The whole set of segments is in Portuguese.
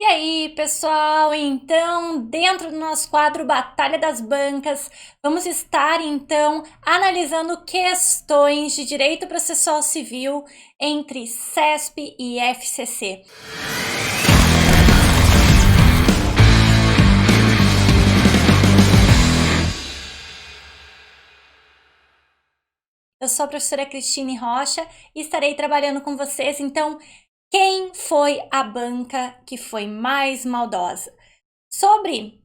aí, pessoal? Então, dentro do nosso quadro Batalha das Bancas, vamos estar então analisando questões de direito processual civil entre CESP e FCC. Eu sou a professora Cristine Rocha e estarei trabalhando com vocês. Então, quem foi a banca que foi mais maldosa? Sobre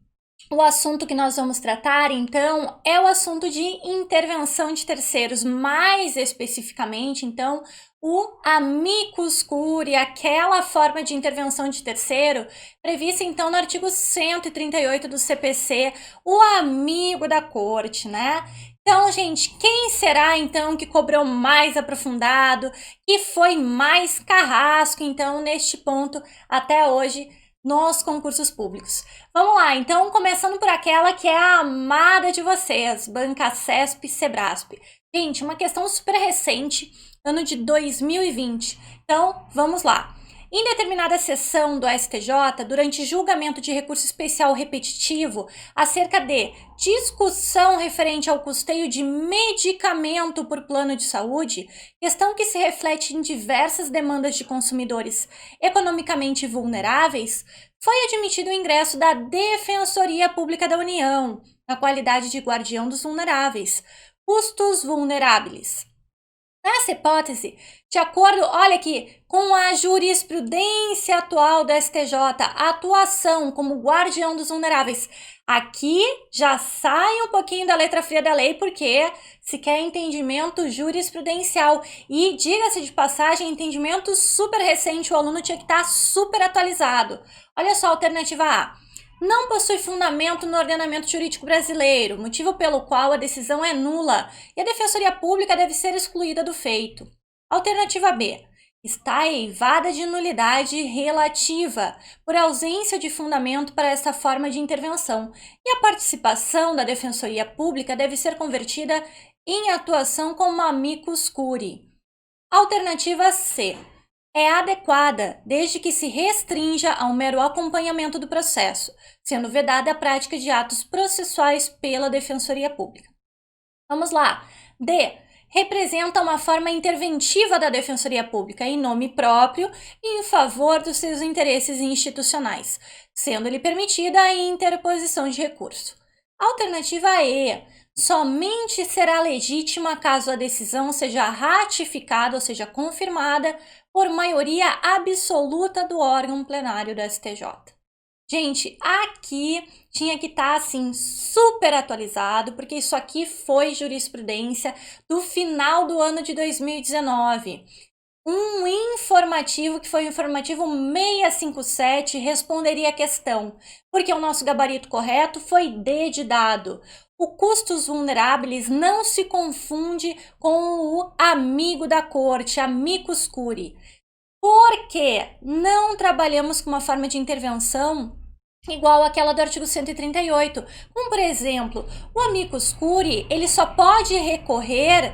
o assunto que nós vamos tratar, então, é o assunto de intervenção de terceiros, mais especificamente, então, o amicus curiae, aquela forma de intervenção de terceiro prevista, então, no artigo 138 do CPC, o amigo da corte, né? Então, gente, quem será, então, que cobrou mais aprofundado, que foi mais carrasco, então, neste ponto, até hoje, nos concursos públicos? Vamos lá, então, começando por aquela que é a amada de vocês, Banca CESP e Sebrasp. Gente, uma questão super recente, ano de 2020. Então, vamos lá. Em determinada sessão do STJ, durante julgamento de recurso especial repetitivo acerca de discussão referente ao custeio de medicamento por plano de saúde, questão que se reflete em diversas demandas de consumidores economicamente vulneráveis, foi admitido o ingresso da Defensoria Pública da União, na qualidade de guardião dos vulneráveis, custos vulneráveis. Nessa hipótese, de acordo, olha aqui, com a jurisprudência atual do STJ, a atuação como guardião dos vulneráveis, aqui já sai um pouquinho da letra fria da lei, porque se quer entendimento jurisprudencial. E, diga-se de passagem, entendimento super recente, o aluno tinha que estar super atualizado. Olha só a alternativa A. Não possui fundamento no ordenamento jurídico brasileiro, motivo pelo qual a decisão é nula e a Defensoria Pública deve ser excluída do feito. Alternativa B. Está eivada de nulidade relativa, por ausência de fundamento para essa forma de intervenção, e a participação da Defensoria Pública deve ser convertida em atuação como amicus curiae. Alternativa C. É adequada, desde que se restrinja ao mero acompanhamento do processo, sendo vedada a prática de atos processuais pela Defensoria Pública. Vamos lá. D. Representa uma forma interventiva da Defensoria Pública em nome próprio e em favor dos seus interesses institucionais, sendo-lhe permitida a interposição de recurso. Alternativa E. Somente será legítima caso a decisão seja ratificada, ou seja, confirmada, por maioria absoluta do órgão plenário do STJ. Gente, aqui tinha que estar assim super atualizado, porque isso aqui foi jurisprudência do final do ano de 2019. Um informativo, que foi o informativo 657, responderia a questão, porque o nosso gabarito correto foi D de dado. O custos vulneráveis não se confunde com o amigo da corte, amicus curiae, porque não trabalhamos com uma forma de intervenção igual àquela do artigo 138. Como, por exemplo, o amicus curiae, ele só pode recorrer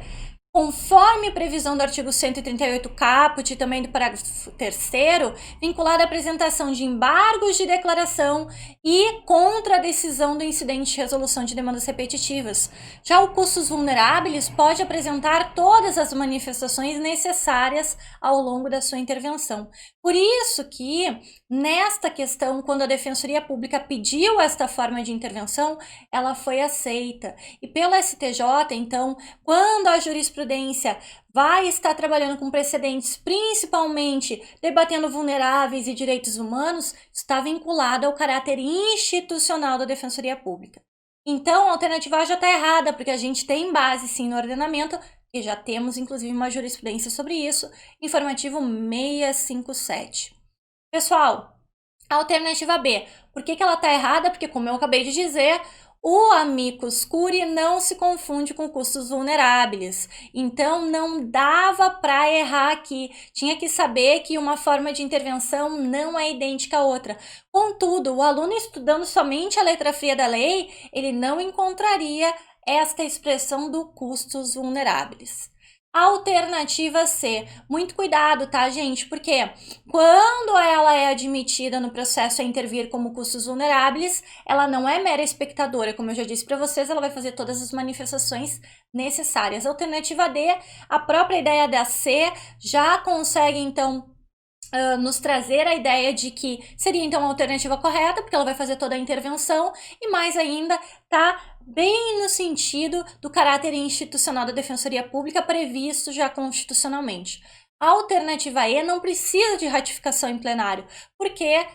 conforme previsão do artigo 138 caput e também do parágrafo 3º, vinculado à apresentação de embargos de declaração e contra a decisão do incidente de resolução de demandas repetitivas. Já o custos vulneráveis pode apresentar todas as manifestações necessárias ao longo da sua intervenção. Por isso que, nesta questão, quando a Defensoria Pública pediu esta forma de intervenção, ela foi aceita. E pelo STJ, então, quando a jurisprudência vai estar trabalhando com precedentes, principalmente debatendo vulneráveis e direitos humanos, está vinculado ao caráter institucional da Defensoria Pública. Então, a alternativa A já está errada, porque a gente tem base, sim, no ordenamento, e já temos, inclusive, uma jurisprudência sobre isso, informativo 657. Pessoal, a alternativa B, por que ela está errada? Porque, como eu acabei de dizer, o amicus curiae não se confunde com custos vulneráveis, então não dava para errar aqui, tinha que saber que uma forma de intervenção não é idêntica à outra. Contudo, o aluno estudando somente a letra fria da lei, ele não encontraria esta expressão do custos vulneráveis. Alternativa C. Muito cuidado, tá, gente? Porque quando ela é admitida no processo a intervir como custos vulneráveis, ela não é mera espectadora. Como eu já disse para vocês, ela vai fazer todas as manifestações necessárias. Alternativa D, a própria ideia da C já consegue, então, nos trazer a ideia de que seria então a alternativa correta, porque ela vai fazer toda a intervenção, e mais ainda, tá bem no sentido do caráter institucional da Defensoria Pública previsto já constitucionalmente. A alternativa E não precisa de ratificação em plenário, porque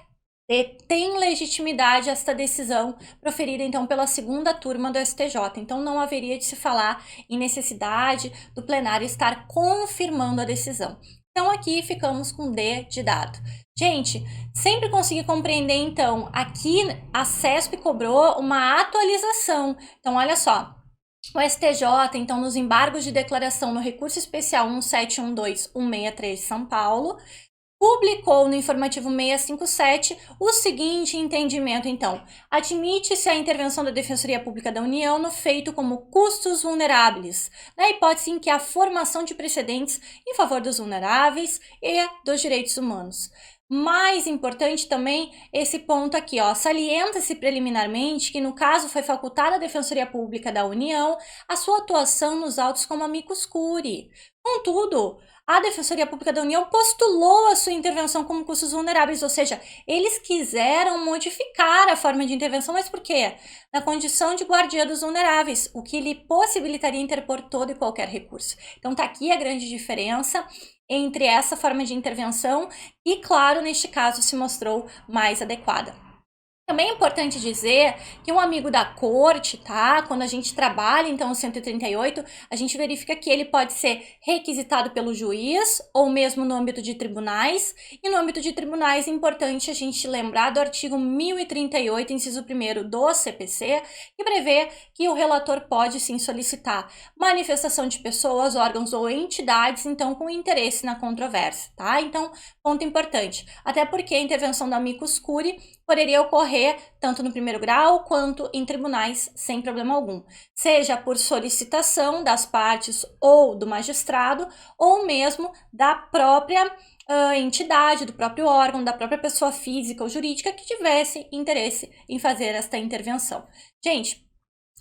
tem legitimidade esta decisão proferida então pela segunda turma do STJ. Então não haveria de se falar em necessidade do plenário estar confirmando a decisão. Então aqui ficamos com D de dado. Gente, sempre consegui compreender então, aqui a CESP cobrou uma atualização. Então olha só, o STJ, então, nos embargos de declaração no recurso especial 1712163 de São Paulo, publicou no informativo 657 o seguinte entendimento, então: admite-se a intervenção da Defensoria Pública da União no feito como custos vulneráveis, na hipótese em que há formação de precedentes em favor dos vulneráveis e dos direitos humanos. Mais importante também esse ponto aqui, ó, salienta-se preliminarmente que no caso foi facultada à Defensoria Pública da União a sua atuação nos autos como amicus curiae. Contudo, a Defensoria Pública da União postulou a sua intervenção como custos vulneráveis, ou seja, eles quiseram modificar a forma de intervenção, mas por quê? Na condição de guardiã dos vulneráveis, o que lhe possibilitaria interpor todo e qualquer recurso. Então tá aqui a grande diferença entre essa forma de intervenção e, claro, neste caso se mostrou mais adequada. Também é importante dizer que um amigo da corte, tá? Quando a gente trabalha, então, o 138, a gente verifica que ele pode ser requisitado pelo juiz ou mesmo no âmbito de tribunais. E no âmbito de tribunais é importante a gente lembrar do artigo 1038, inciso 1º do CPC, que prevê que o relator pode, sim, solicitar manifestação de pessoas, órgãos ou entidades, então, com interesse na controvérsia, tá? Então, ponto importante. Até porque a intervenção do amicus curiae poderia ocorrer tanto no primeiro grau quanto em tribunais sem problema algum, seja por solicitação das partes ou do magistrado, ou mesmo da própria entidade, do próprio órgão, da própria pessoa física ou jurídica que tivesse interesse em fazer esta intervenção. Gente,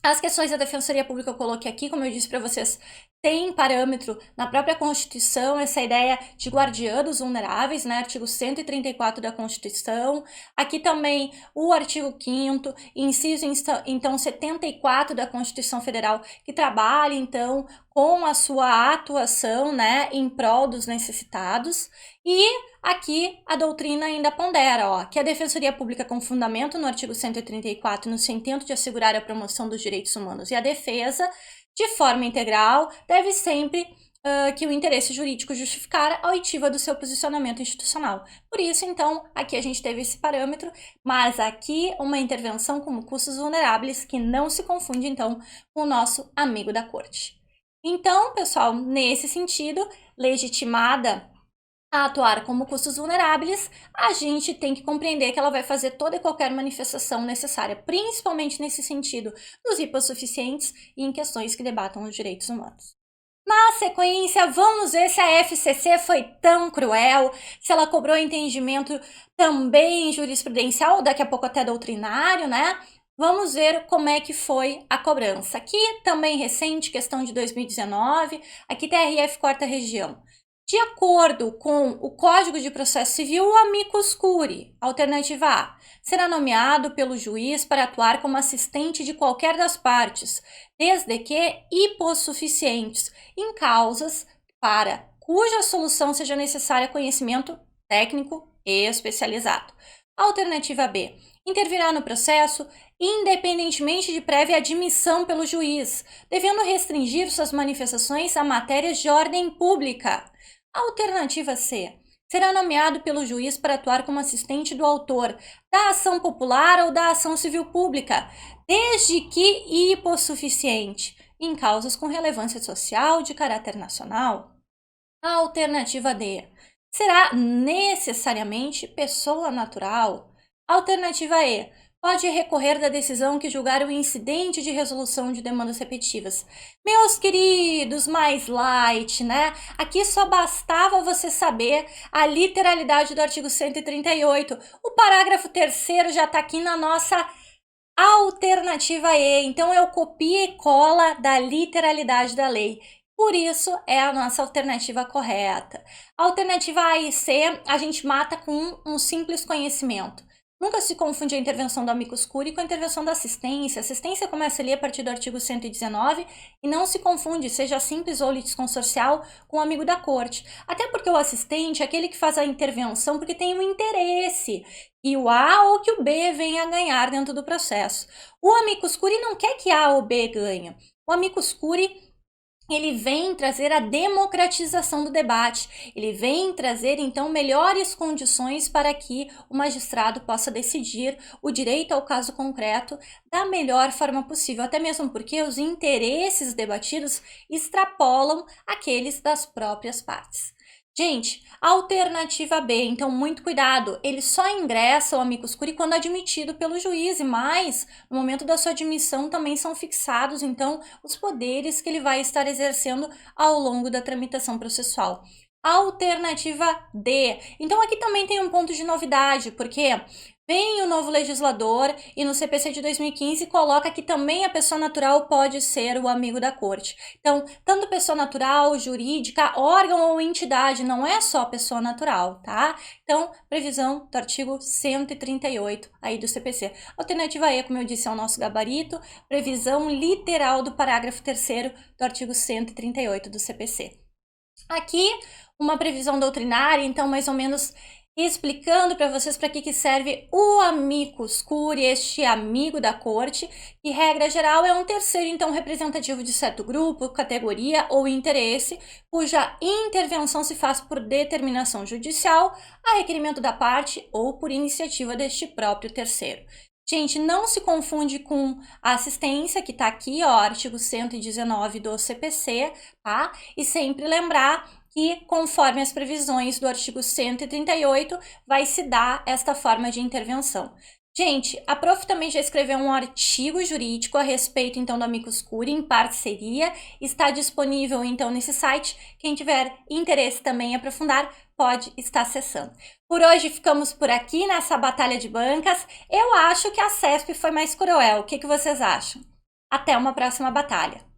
as questões da Defensoria Pública eu coloquei aqui, como eu disse para vocês, tem parâmetro na própria Constituição, essa ideia de guardiã dos vulneráveis, né? Artigo 134 da Constituição. Aqui também o artigo 5º, inciso então 74 da Constituição Federal, que trabalha então com a sua atuação, né, em prol dos necessitados. E aqui a doutrina ainda pondera, ó, que a Defensoria Pública, com fundamento no artigo 134, no seu intento de assegurar a promoção dos direitos humanos e a defesa, de forma integral, deve sempre que o interesse jurídico justificar a oitiva do seu posicionamento institucional. Por isso, então, aqui a gente teve esse parâmetro, mas aqui uma intervenção como custos vulneráveis que não se confunde, então, com o nosso amigo da corte. Então, pessoal, nesse sentido, legitimada a atuar como custos vulneráveis, a gente tem que compreender que ela vai fazer toda e qualquer manifestação necessária, principalmente nesse sentido dos hipossuficientes e em questões que debatam os direitos humanos. Na sequência, vamos ver se a FCC foi tão cruel, se ela cobrou entendimento também jurisprudencial, daqui a pouco até doutrinário, né? Vamos ver como é que foi a cobrança. Aqui também recente, questão de 2019, aqui TRF 4ª Região. De acordo com o Código de Processo Civil, o amicus curiae, alternativa A, será nomeado pelo juiz para atuar como assistente de qualquer das partes, desde que hipossuficientes, em causas para cuja solução seja necessário conhecimento técnico e especializado. Alternativa B, intervirá no processo independentemente de prévia admissão pelo juiz, devendo restringir suas manifestações a matérias de ordem pública. Alternativa C, será nomeado pelo juiz para atuar como assistente do autor da ação popular ou da ação civil pública, desde que hipossuficiente, em causas com relevância social de caráter nacional. Alternativa D, será necessariamente pessoa natural. Alternativa E, pode recorrer da decisão que julgar o incidente de resolução de demandas repetitivas. Meus queridos, mais light, né? Aqui só bastava você saber a literalidade do artigo 138. O parágrafo 3º já está aqui na nossa alternativa E. Então, eu copio e cola da literalidade da lei. Por isso, é a nossa alternativa correta. A alternativa A e C, a gente mata com um simples conhecimento. Nunca se confunde a intervenção do amicus curiae com a intervenção da assistência. A assistência começa ali a partir do artigo 119 e não se confunde, seja simples ou litisconsorcial, com o amigo da corte. Até porque o assistente é aquele que faz a intervenção porque tem um interesse e o A ou que o B venha a ganhar dentro do processo. O amicus curiae não quer que A ou B ganhe. O amicus curiae ele vem trazer a democratização do debate, ele vem trazer, então, melhores condições para que o magistrado possa decidir o direito ao caso concreto da melhor forma possível, até mesmo porque os interesses debatidos extrapolam aqueles das próprias partes. Gente, alternativa B, então muito cuidado, ele só ingressa o amicus curiae quando admitido pelo juiz, mas no momento da sua admissão também são fixados, então, os poderes que ele vai estar exercendo ao longo da tramitação processual. Alternativa D, então aqui também tem um ponto de novidade, porque vem o novo legislador e no CPC de 2015 coloca que também a pessoa natural pode ser o amigo da corte. Então, tanto pessoa natural, jurídica, órgão ou entidade, não é só pessoa natural, tá? Então, previsão do artigo 138 aí do CPC. Alternativa E, como eu disse, é o nosso gabarito, previsão literal do parágrafo 3º do artigo 138 do CPC. Aqui, uma previsão doutrinária, então, mais ou menos explicando para vocês para que serve o amicus curiae, este amigo da corte, que regra geral é um terceiro, então, representativo de certo grupo, categoria ou interesse, cuja intervenção se faz por determinação judicial, a requerimento da parte ou por iniciativa deste próprio terceiro. Gente, não se confunde com a assistência, que está aqui, ó, artigo 119 do CPC, tá? E sempre lembrar que, conforme as previsões do artigo 138, vai se dar esta forma de intervenção. Gente, a prof também já escreveu um artigo jurídico a respeito, então, do amicus curiae, em parceria, está disponível, então, nesse site. Quem tiver interesse também em aprofundar, pode estar acessando. Por hoje, ficamos por aqui nessa batalha de bancas. Eu acho que a CESP foi mais cruel. O que vocês acham? Até uma próxima batalha!